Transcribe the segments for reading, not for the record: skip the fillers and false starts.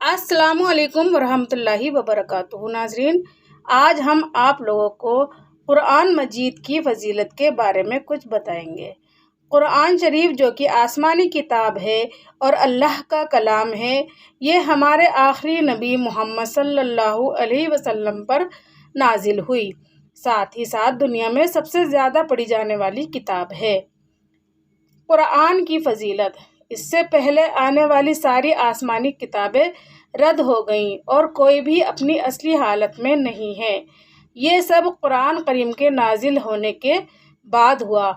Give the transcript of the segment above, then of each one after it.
السلام علیکم ورحمۃ اللہ وبرکاتہ۔ ناظرین، آج ہم آپ لوگوں کو قرآن مجید کی فضیلت کے بارے میں کچھ بتائیں گے۔ قرآن شریف جو کہ آسمانی کتاب ہے اور اللہ کا کلام ہے، یہ ہمارے آخری نبی محمد صلی اللہ علیہ وسلم پر نازل ہوئی، ساتھ ہی ساتھ دنیا میں سب سے زیادہ پڑھی جانے والی کتاب ہے۔ قرآن کی فضیلت: اس سے پہلے آنے والی ساری آسمانی کتابیں رد ہو گئیں اور کوئی بھی اپنی اصلی حالت میں نہیں ہے۔ یہ سب قرآن کریم کے نازل ہونے کے بعد ہوا۔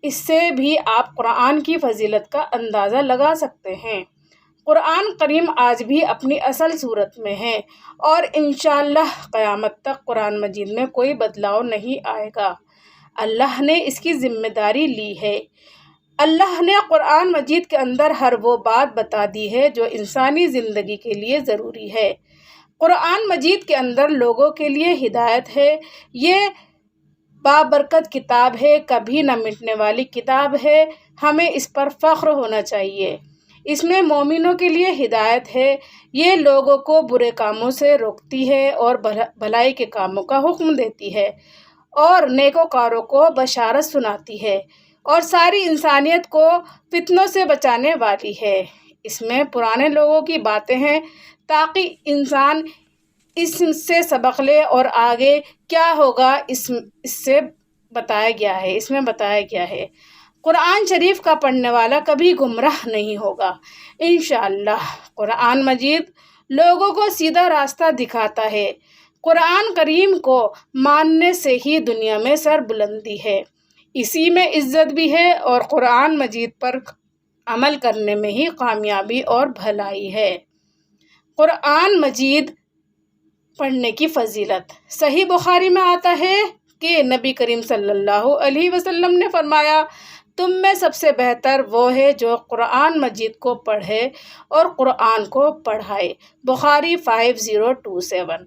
اس سے بھی آپ قرآن کی فضیلت کا اندازہ لگا سکتے ہیں۔ قرآن کریم آج بھی اپنی اصل صورت میں ہے اور انشاءاللہ قیامت تک قرآن مجید میں کوئی بدلاؤ نہیں آئے گا۔ اللہ نے اس کی ذمہ داری لی ہے۔ اللہ نے قرآن مجید کے اندر ہر وہ بات بتا دی ہے جو انسانی زندگی کے لیے ضروری ہے۔ قرآن مجید کے اندر لوگوں کے لیے ہدایت ہے۔ یہ بابرکت کتاب ہے، کبھی نہ مٹنے والی کتاب ہے، ہمیں اس پر فخر ہونا چاہیے۔ اس میں مومنوں کے لیے ہدایت ہے۔ یہ لوگوں کو برے کاموں سے روکتی ہے اور بھلائی کے کاموں کا حکم دیتی ہے اور نیکوکاروں کو بشارت سناتی ہے اور ساری انسانیت کو فتنوں سے بچانے والی ہے۔ اس میں پرانے لوگوں کی باتیں ہیں تاکہ انسان اس سے سبق لے اور آگے کیا ہوگا اس میں بتایا گیا ہے۔ قرآن شریف کا پڑھنے والا کبھی گمراہ نہیں ہوگا انشاءاللہ۔ قرآن مجید لوگوں کو سیدھا راستہ دکھاتا ہے۔ قرآن کریم کو ماننے سے ہی دنیا میں سر بلندی ہے، اسی میں عزت بھی ہے، اور قرآن مجید پر عمل کرنے میں ہی کامیابی اور بھلائی ہے۔ قرآن مجید پڑھنے کی فضیلت: صحیح بخاری میں آتا ہے کہ نبی کریم صلی اللہ علیہ وسلم نے فرمایا، تم میں سب سے بہتر وہ ہے جو قرآن مجید کو پڑھے اور قرآن کو پڑھائے۔ بخاری 5027۔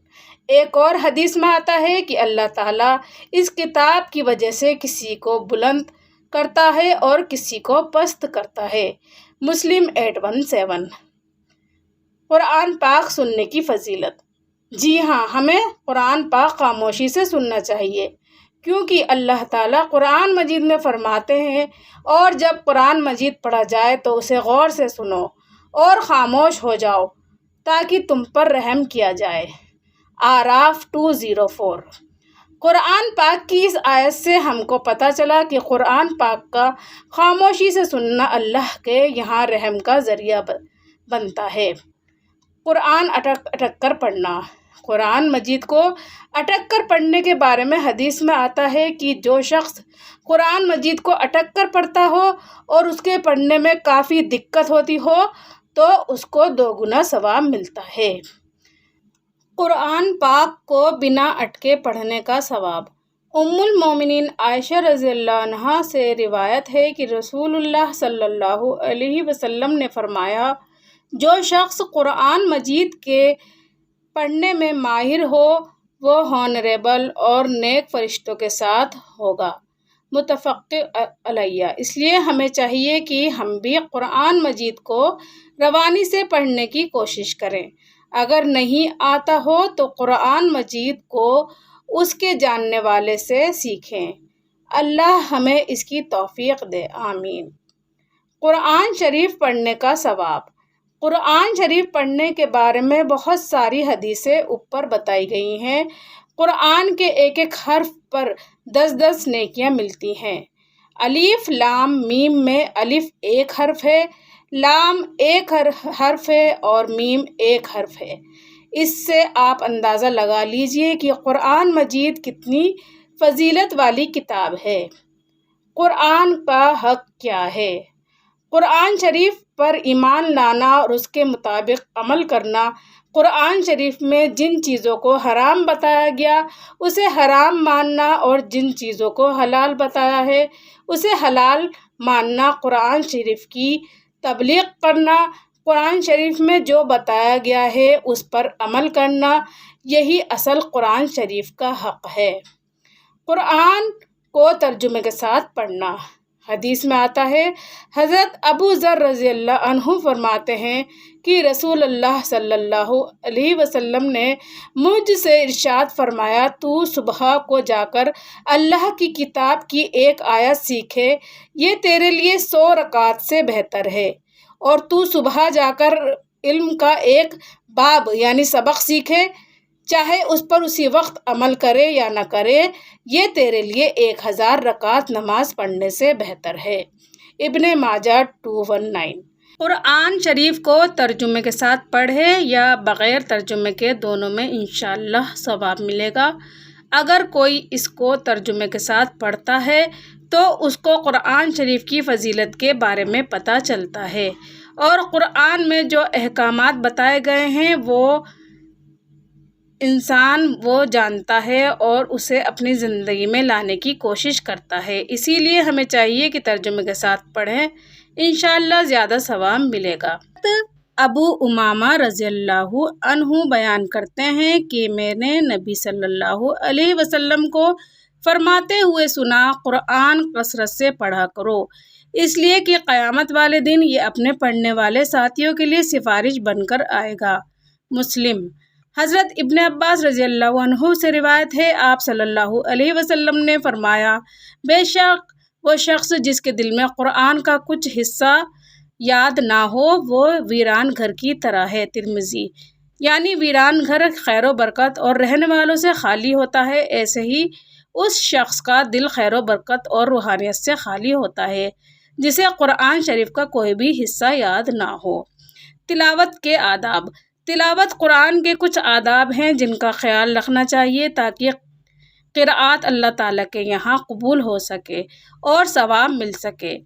ایک اور حدیث میں آتا ہے کہ اللہ تعالیٰ اس کتاب کی وجہ سے کسی کو بلند کرتا ہے اور کسی کو پست کرتا ہے۔ مسلم 817۔ قرآن پاک سننے کی فضیلت: جی ہاں، ہمیں قرآن پاک خاموشی سے سننا چاہیے، کیونکہ اللہ تعالیٰ قرآن مجید میں فرماتے ہیں، اور جب قرآن مجید پڑھا جائے تو اسے غور سے سنو اور خاموش ہو جاؤ تاکہ تم پر رحم کیا جائے۔ اعراف 204۔ قرآن پاک کی اس آیت سے ہم کو پتہ چلا کہ قرآن پاک کا خاموشی سے سننا اللہ کے یہاں رحم کا ذریعہ بنتا ہے۔ قرآن اٹک کر پڑھنا: قرآن مجید کو اٹک کر پڑھنے کے بارے میں حدیث میں آتا ہے کہ جو شخص قرآن مجید کو اٹک کر پڑھتا ہو اور اس کے پڑھنے میں کافی دقت ہوتی ہو تو اس کو 2 گنا ثواب ملتا ہے۔ قرآن پاک کو بنا اٹکے پڑھنے کا ثواب: ام المومنین عائشہ رضی اللہ عنہا سے روایت ہے کہ رسول اللہ صلی اللہ علیہ وسلم نے فرمایا، جو شخص قرآن مجید کے پڑھنے میں ماہر ہو وہ ہانریبل اور نیک فرشتوں کے ساتھ ہوگا۔ متفق علیہ۔ اس لیے ہمیں چاہیے کہ ہم بھی قرآن مجید کو روانی سے پڑھنے کی کوشش کریں۔ اگر نہیں آتا ہو تو قرآن مجید کو اس کے جاننے والے سے سیکھیں۔ اللہ ہمیں اس کی توفیق دے، آمین۔ قرآن شریف پڑھنے کا ثواب: قرآن شریف پڑھنے کے بارے میں بہت ساری حدیثیں اوپر بتائی گئی ہیں۔ قرآن کے ایک ایک حرف پر 10 نیکیاں ملتی ہیں۔ الف لام میم میں الف ایک حرف ہے، لام ایک حرف ہے اور میم ایک حرف ہے۔ اس سے آپ اندازہ لگا لیجئے کہ قرآن مجید کتنی فضیلت والی کتاب ہے۔ قرآن کا حق کیا ہے؟ قرآن شریف پر ایمان لانا اور اس کے مطابق عمل کرنا۔ قرآن شریف میں جن چیزوں کو حرام بتایا گیا اسے حرام ماننا اور جن چیزوں کو حلال بتایا ہے اسے حلال ماننا۔ قرآن شریف کی تبلیغ کرنا، قرآن شریف میں جو بتایا گیا ہے اس پر عمل کرنا، یہی اصل قرآن شریف کا حق ہے۔ قرآن کو ترجمے کے ساتھ پڑھنا: حدیث میں آتا ہے، حضرت ابو ذر رضی اللہ عنہ فرماتے ہیں کہ رسول اللہ صلی اللہ علیہ وسلم نے مجھ سے ارشاد فرمایا، تو صبح کو جا کر اللہ کی کتاب کی ایک آیت سیکھے، یہ تیرے لیے 100 رکعت سے بہتر ہے، اور تو صبح جا کر علم کا ایک باب یعنی سبق سیکھے، چاہے اس پر اسی وقت عمل کرے یا نہ کرے، یہ تیرے لیے 1000 رکعت نماز پڑھنے سے بہتر ہے۔ ابن ماجہ 219۔ قرآن شریف کو ترجمے کے ساتھ پڑھے یا بغیر ترجمے کے، دونوں میں انشاءاللہ ثواب ملے گا۔ اگر کوئی اس کو ترجمے کے ساتھ پڑھتا ہے تو اس کو قرآن شریف کی فضیلت کے بارے میں پتہ چلتا ہے، اور قرآن میں جو احکامات بتائے گئے ہیں وہ جانتا ہے اور اسے اپنی زندگی میں لانے کی کوشش کرتا ہے۔ اسی لیے ہمیں چاہیے کہ ترجمے کے ساتھ پڑھیں، انشاءاللہ زیادہ ثواب ملے گا۔ ابو امامہ رضی اللہ عنہ بیان کرتے ہیں کہ میں نے نبی صلی اللہ علیہ وسلم کو فرماتے ہوئے سنا، قرآن کثرت سے پڑھا کرو، اس لیے کہ قیامت والے دن یہ اپنے پڑھنے والے ساتھیوں کے لیے سفارش بن کر آئے گا۔ مسلم۔ حضرت ابن عباس رضی اللہ عنہ سے روایت ہے، آپ صلی اللہ علیہ وسلم نے فرمایا، بے شک وہ شخص جس کے دل میں قرآن کا کچھ حصہ یاد نہ ہو، وہ ویران گھر کی طرح ہے۔ ترمذی۔ یعنی ویران گھر خیر و برکت اور رہنے والوں سے خالی ہوتا ہے، ایسے ہی اس شخص کا دل خیر و برکت اور روحانیت سے خالی ہوتا ہے جسے قرآن شریف کا کوئی بھی حصہ یاد نہ ہو۔ تلاوت کے آداب۔ تلاوت قرآن کے کچھ آداب ہیں جن کا خیال رکھنا چاہیے تاکہ قرأت اللہ تعالیٰ کے یہاں قبول ہو سکے اور ثواب مل سکے۔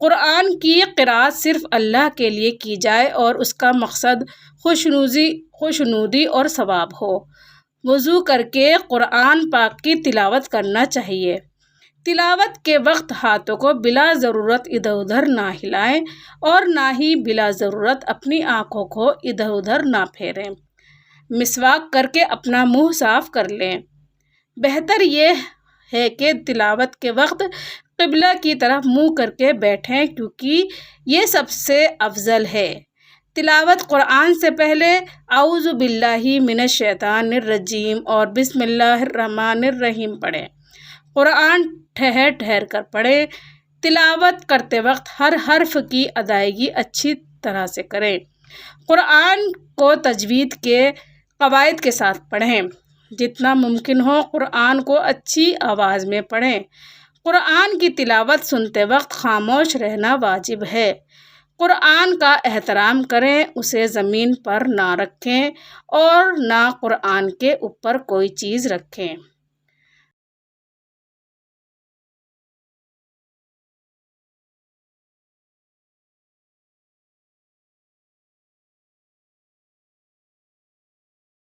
قرآن کی قرأت صرف اللہ کے لیے کی جائے اور اس کا مقصد خوشنودی اور ثواب ہو۔ وضو کر کے قرآن پاک کی تلاوت کرنا چاہیے۔ تلاوت کے وقت ہاتھوں کو بلا ضرورت ادھر ادھر نہ ہلائیں اور نہ ہی بلا ضرورت اپنی آنکھوں کو ادھر ادھر نہ پھیریں۔ مسواک کر کے اپنا منہ صاف کر لیں۔ بہتر یہ ہے کہ تلاوت کے وقت قبلہ کی طرف منہ کر کے بیٹھیں، کیونکہ یہ سب سے افضل ہے۔ تلاوت قرآن سے پہلے اعوذ باللہ من الشیطان الرجیم اور بسم اللہ الرحمن الرحیم پڑھیں۔ قرآن ٹھہر ٹھہر کر پڑھیں۔ تلاوت کرتے وقت ہر حرف کی ادائیگی اچھی طرح سے کریں۔ قرآن کو تجوید کے قواعد کے ساتھ پڑھیں۔ جتنا ممکن ہو قرآن کو اچھی آواز میں پڑھیں۔ قرآن کی تلاوت سنتے وقت خاموش رہنا واجب ہے۔ قرآن کا احترام کریں، اسے زمین پر نہ رکھیں اور نہ قرآن کے اوپر کوئی چیز رکھیں۔